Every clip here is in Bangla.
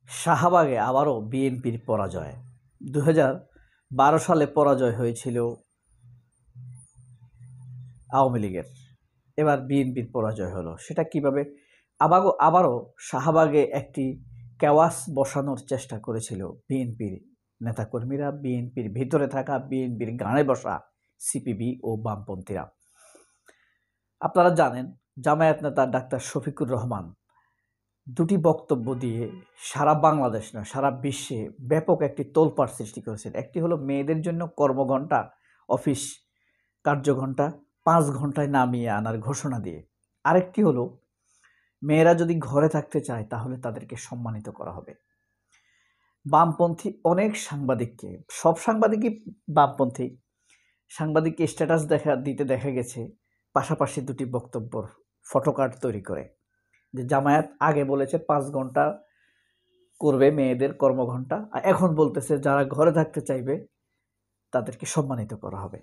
শাহবাগে আবারও বিএনপির পরাজয়। 2012 সালে পরাজয় হয়েছিল আওয়ামী লীগের, এবার বিএনপির পরাজয় হলো। সেটা কিভাবে? আবারও শাহবাগে একটি কেওয়াস বসানোর চেষ্টা করেছিল বিএনপির নেতাকর্মীরা, বিএনপির ভিতরে থাকা, বিএনপির গানে বসা সিপিবি ও বামপন্থীরা। আপনারা জানেন, জামায়াত নেতা ডাক্তার শফিকুর রহমান দুটি বক্তব্য দিয়ে সারা বাংলাদেশ না, সারা বিশ্বে ব্যাপক একটি তোলপাড় সৃষ্টি করেছেন। একটি হলো মেয়েদের জন্য কর্মঘণ্টা, অফিস কার্যঘণ্টা 5 ঘন্টায় নামিয়ে আনার ঘোষণা দিয়ে। আরেকটি হলো মেয়েরা যদি ঘরে থাকতে চায় তাহলে তাদেরকে সম্মানিত করা হবে। বামপন্থী অনেক সাংবাদিককে, সব সাংবাদিকই বামপন্থী সাংবাদিককে স্ট্যাটাস দিতে দেখা গেছে পাশাপাশি দুটি বক্তব্যর ফটোকার্ড তৈরি করে, যে জামায়াত আগে বলেছে 5 ঘন্টা করবে মেয়েদের কর্মঘণ্টা, আর এখন বলতেছে যারা ঘরে থাকতে চাইবে তাদেরকে সম্মানিত করা হবে।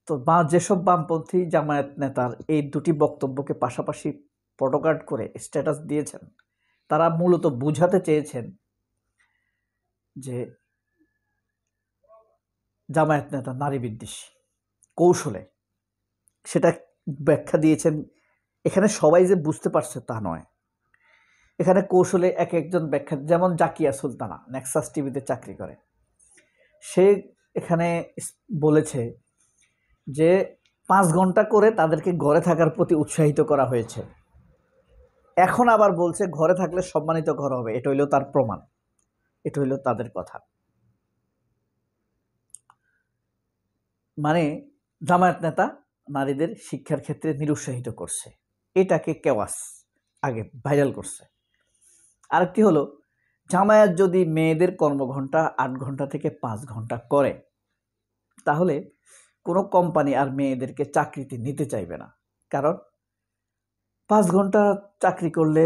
তো যেসব বামপন্থী জামায়াত নেতার এই দুটি বক্তব্যকে পাশাপাশি ফটোকার্ড করে স্ট্যাটাস দিয়েছেন, তারা মূলত বুঝাতে চেয়েছেন যে জামায়াত নেতা নারী বিদ্বেষী। কৌশলে সেটা ব্যাখ্যা দিয়েছেন। এখানে সবাই যে বুঝতে পারছে তা নয়, এখানে কৌশলে এক একজন ব্যাখ্যা, যেমন জাকিয়া সুলতানা নেক্সাস টিভিতে চাকরি করে, সে এখানে বলেছে যে 5 ঘন্টা করে তাদেরকে ঘরে থাকার প্রতি উৎসাহিত করা হয়েছে। এখন আবার বলছে ঘরে থাকলে সম্মানিত করা হবে। এটা হইল তার প্রমাণ, এটা হইল তাদের কথা। মানে জামায়াত নেতা নারীদের শিক্ষার ক্ষেত্রে নিরুৎসাহিত করছে, এটাকে কেওয়াস আগে ভাইরাল করছে। আরেকটি হলো, জামায়াত যদি মেয়েদের কর্মঘণ্টা 8 ঘন্টা থেকে 5 ঘন্টা করে তাহলে কোনো কোম্পানি আর মেয়েদেরকে চাকরিতে নিতে চাইবে না। কারণ 5 ঘন্টা চাকরি করলে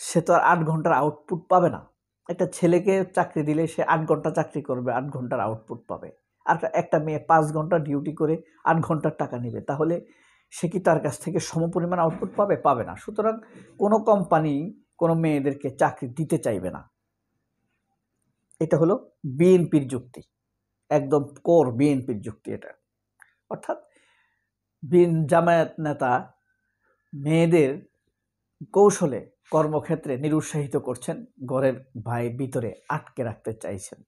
সে তো আর 8 ঘন্টার আউটপুট পাবে না। একটা ছেলেকে চাকরি দিলে সে 8 ঘন্টা চাকরি করবে, 8 ঘন্টার আউটপুট পাবে। আর একটা মেয়ে 5 ঘন্টা ডিউটি করে 8 ঘন্টার টাকা নেবে, তাহলে সে কি তার কাছ থেকে সমপরিমাণ আউটপুট পাবে? পাবে না। সুতরাং কোনো কোম্পানি কোনো মেয়েদেরকে চাকরি দিতে চাইবে না। এটা হলো বিএনপির যুক্তি, একদম কোর বিএনপির যুক্তি এটা। অর্থাৎ জামায়াত নেতা মেয়েদের কৌশলে কর্মক্ষেত্রে নিরুৎসাহিত করছেন, ঘরের ভিতরে আটকে রাখতে চাইছেন।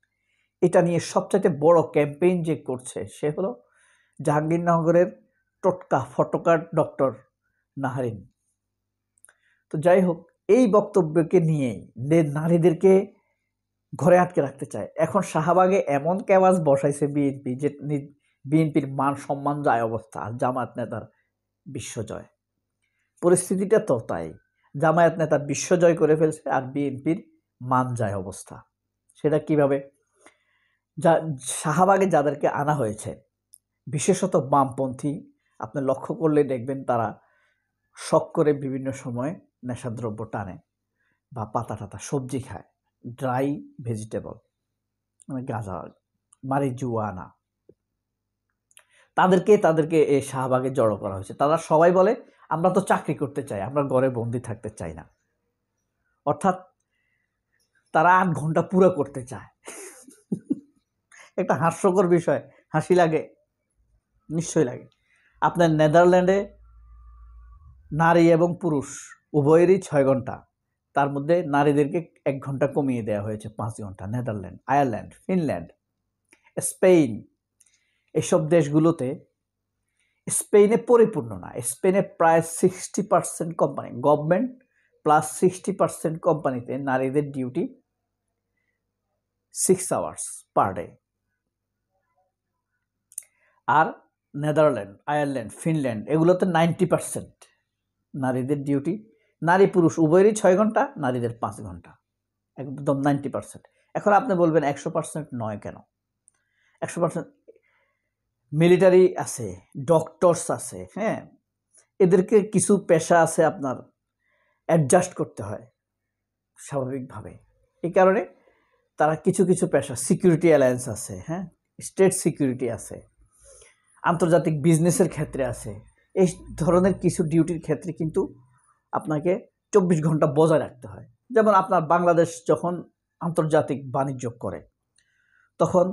এটা নিয়ে সবচাইতে বড় ক্যাম্পেইন যে করছে সে হলো জাহাঙ্গীরনগরের টোটকা ফটোকার্ড ডক্টর নাহারিন। তো যাই হোক, এই বক্তব্যকে নিয়েই নারীদেরকে ঘরে আটকে রাখতে চায়। এখন শাহবাগে এমন কেওয়াজ বসাইছে বিএনপি যে বিএনপির মান সম্মান যায় অবস্থা, আর জামায়াত নেতার বিশ্বজয়। পরিস্থিতিটা তো তাই, জামায়াত নেতা বিশ্বজয় করে ফেলছে আর বিএনপির মান যায় অবস্থা। সেটা কিভাবে? শাহবাগে যাদেরকে আনা হয়েছে বিশেষত বামপন্থী, আপনি লক্ষ্য করলে দেখবেন তারা শখ করে বিভিন্ন সময় নেশাদ্রব্য টানে বা পাতা টাতা সবজি খায়, ড্রাই ভেজিটেবল, মানে গাঁজা, মারিজুয়ানা। তাদেরকে এই শাহবাগে জড়ো করা হয়েছে। তারা সবাই বলে আমরা তো চাকরি করতে চাই, আমরা ঘরে বন্দি থাকতে চাই না। অর্থাৎ তারা 8 ঘন্টা পুরো করতে চায়। একটা হাস্যকর বিষয়, হাসি লাগে, নিশ্চয়ই লাগে। আপনার নেদারল্যান্ডে নারী এবং পুরুষ উভয়েরই 6 ঘন্টা, তার মধ্যে নারীদেরকে 1 ঘন্টা কমিয়ে দেওয়া হয়েছে 5 ঘন্টা। নেদারল্যান্ড, আয়ারল্যান্ড, ফিনল্যান্ড, স্পেন, এসব দেশগুলোতে, স্পেনে পরিপূর্ণ না, স্পেনে প্রায় 60% কোম্পানি, গভর্নমেন্ট প্লাস 60% কোম্পানিতে নারীদের ডিউটি 6 আওয়ার্স পার ডে। আর নেদারল্যান্ড, আয়ারল্যান্ড, ফিনল্যান্ড এগুলোতে 90% নারীদের ডিউটি, নারী পুরুষ উভয়েরই 6 ঘন্টা, নারীদের 5 ঘন্টা, একদম 90%। এখন আপনি বলবেন 100% নয় কেন? 100% মিলিটারি আছে, ডক্টরস আছে, হ্যাঁ, এদেরকে কিছু পেশা আছে আপনার অ্যাডজাস্ট করতে হয় স্বাভাবিকভাবে। এই কারণে তারা কিছু কিছু পেশা, সিকিউরিটি অ্যালায়েন্স আছে, হ্যাঁ, স্টেট সিকিউরিটি আছে, আন্তর্জাতিক বিজনেসের ক্ষেত্রে আছে, এই ধরনের কিছু ডিউটির ক্ষেত্রে কিন্তু আপনাকে 24 ঘন্টা বজায় রাখতে হয়। যেমন আপনার বাংলাদেশ যখন আন্তর্জাতিক বাণিজ্য করে, তখন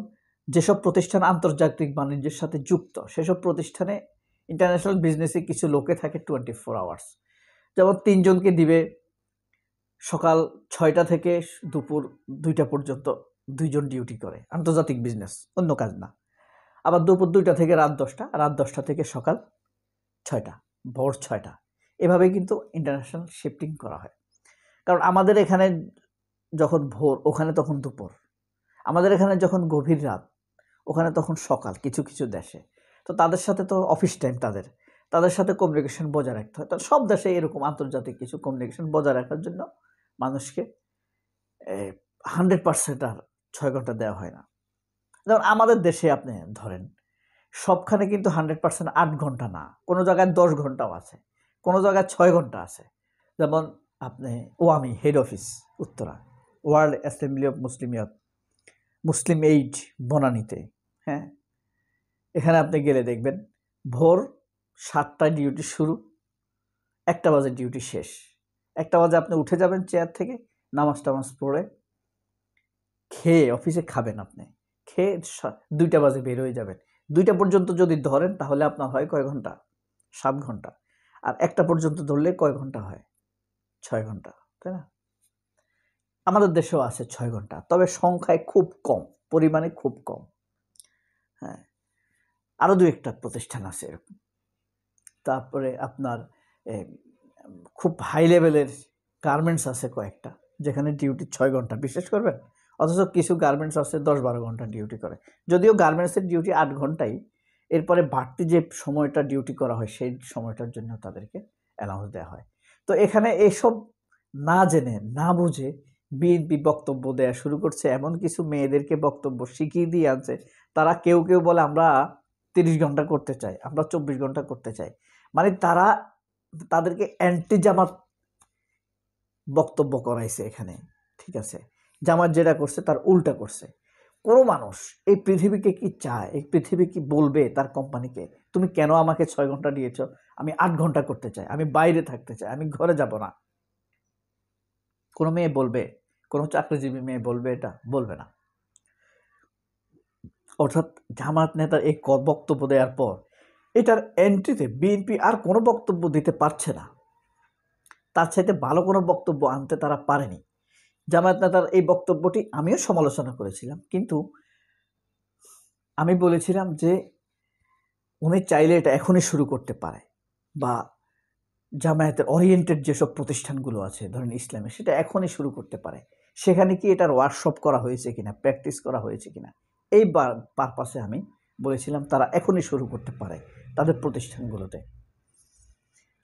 যেসব প্রতিষ্ঠান আন্তর্জাতিক বাণিজ্যের সাথে যুক্ত, সেসব প্রতিষ্ঠানে ইন্টারন্যাশনাল বিজনেসে কিছু লোকে থাকে 24 আওয়ার্স। যেমন 3 জনকে দিবে সকাল 6টা থেকে দুপুর 2টা পর্যন্ত, 2 জন ডিউটি করে, আন্তর্জাতিক বিজনেস, অন্য কাজ না। আবার দুপুর 2টা থেকে রাত 10টা, রাত 10টা থেকে সকাল 6টা, ভোর 6টা। এভাবে কিন্তু ইন্টারন্যাশনাল শিফটিং করা হয়। কারণ আমাদের এখানে যখন ভোর, ওখানে তখন দুপুর। আমাদের এখানে যখন গভীর রাত, ওখানে তখন সকাল কিছু কিছু দেশে। তো তাদের সাথে তো অফিস টাইম, তাদের সাথে কমিউনিকেশন বজায় রাখতে হয়। তো সব দেশে এরকম আন্তর্জাতিক কিছু কমিউনিকেশন বজায় রাখার জন্য মানুষকে 100% আর 6 ঘন্টা দেওয়া হয় না। যেমন আমাদের দেশে আপনি ধরেন, সবখানে কিন্তু 100% 8 ঘন্টা না, কোনো জায়গায় 10 ঘন্টাও আছে, কোনো জায়গায় 6 ঘন্টা আছে। যেমন আপনি ওয়ামি head office Uttara, world assembly of Muslim aid বনানীতে, হ্যাঁ, এখানে আপনি গেলে দেখবেন ভোর 7টায় ডিউটি শুরু, 1টা বাজে ডিউটি শেষ। 1টা বাজে আপনি উঠে যাবেন চেয়ার থেকে, নামাজ টামাজ পড়ে খেয়ে অফিসে খাবেন। আপনি খেয়ে 2টা বাজে বের হয়ে যাবেন। 2টা পর্যন্ত যদি ধরেন তাহলে আপনার হয় কয় ঘন্টা? 7 ঘন্টা। আর 1টা পর্যন্ত ধরলে কয় ঘন্টা হয়? 6 ঘন্টা, তাই না? আমাদের দেশেও আছে 6 ঘন্টা, তবে সংখ্যায় খুব কম, পরিমাণে খুব কম। হ্যাঁ, আরও 2-1টা প্রতিষ্ঠান আছে এরকম। তারপরে আপনার খুব হাই লেভেলের গার্মেন্টস আছে কয়েকটা, যেখানে ডিউটি 6 ঘন্টা, বিশ্বাস করবেন। অথচ কিছু গার্মেন্টস আছে 10-12 ঘন্টা ডিউটি করে। যদিও গার্মেন্টসের ডিউটি 8 ঘন্টাই, এরপরে বাড়তি যে সময়টা ডিউটি করা হয় সেই সময়টার জন্য তাদেরকে অ্যালাউন্স দেওয়া হয়। তো এখানে এসব না জেনে না বুঝে বিএনপি বক্তব্য দেওয়া শুরু করছে, এমন কিছু মেয়েদেরকে বক্তব্য শিখিয়ে দিয়ে আনছে। তারা কেউ কেউ বলে আমরা 30 ঘন্টা করতে চাই, আমরা 24 ঘন্টা করতে চাই। মানে তারা তাদেরকে অ্যান্টি জামাত বক্তব্য করাইছে এখানে, ঠিক আছে? জামাত যেটা করছে তার উল্টা করছে। কোনো মানুষ এই পৃথিবীকে কি চায়, এই পৃথিবী কি বলবে তার কোম্পানিকে তুমি কেন আমাকে 6 ঘন্টা দিয়েছ, আমি 8 ঘন্টা করতে চাই, আমি বাইরে থাকতে চাই, আমি ঘরে যাব না? কোনো মেয়ে বলবে? কোনো চাকরিজীবী মেয়ে বলবে? এটা বলবে না। অর্থাৎ জামাত নেতার এই বক্তব্য দেওয়ার পর এটার এন্ট্রিতে বিএনপি আর কোনো বক্তব্য দিতে পারছে না। তার চাইতে ভালো কোনো বক্তব্য আনতে তারা পারেনি। জামায়াত নেতার এই বক্তব্যটি আমিও সমালোচনা করেছিলাম, কিন্তু আমি বলেছিলাম যে উনি চাইলে এটা এখনই শুরু করতে পারে, বা জামায়াতের ওরিয়েন্টেড যেসব প্রতিষ্ঠানগুলো আছে ধরেন ইসলামে, সেটা এখনই শুরু করতে পারে। সেখানে কি এটার ওয়ার্কশপ করা হয়েছে কিনা, প্র্যাকটিস করা হয়েছে কিনা, এই পারপাসে আমি বলেছিলাম তারা এখনই শুরু করতে পারে তাদের প্রতিষ্ঠানগুলোতে।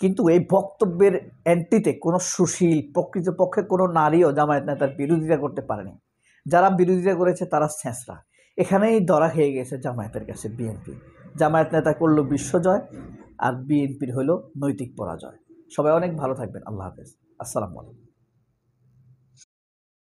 কিন্তু এই বক্তব্যের অ্যান্টিতে কোনো সুশীল প্রকৃতপক্ষে কোনো নারীও জামায়াত নেতার বিরোধিতা করতে পারেনি। যারা বিরোধিতা করেছে তারা ছেঁচড়া। এখানেই ধরা খেয়ে গেছে জামায়াতের কাছে বিএনপি। জামায়াত নেতা করলো বিশ্বজয়, আর বিএনপির হলো নৈতিক পরাজয়। সবাই অনেক ভালো থাকবেন। আল্লাহ হাফেজ। আসসালামু আলাইকুম।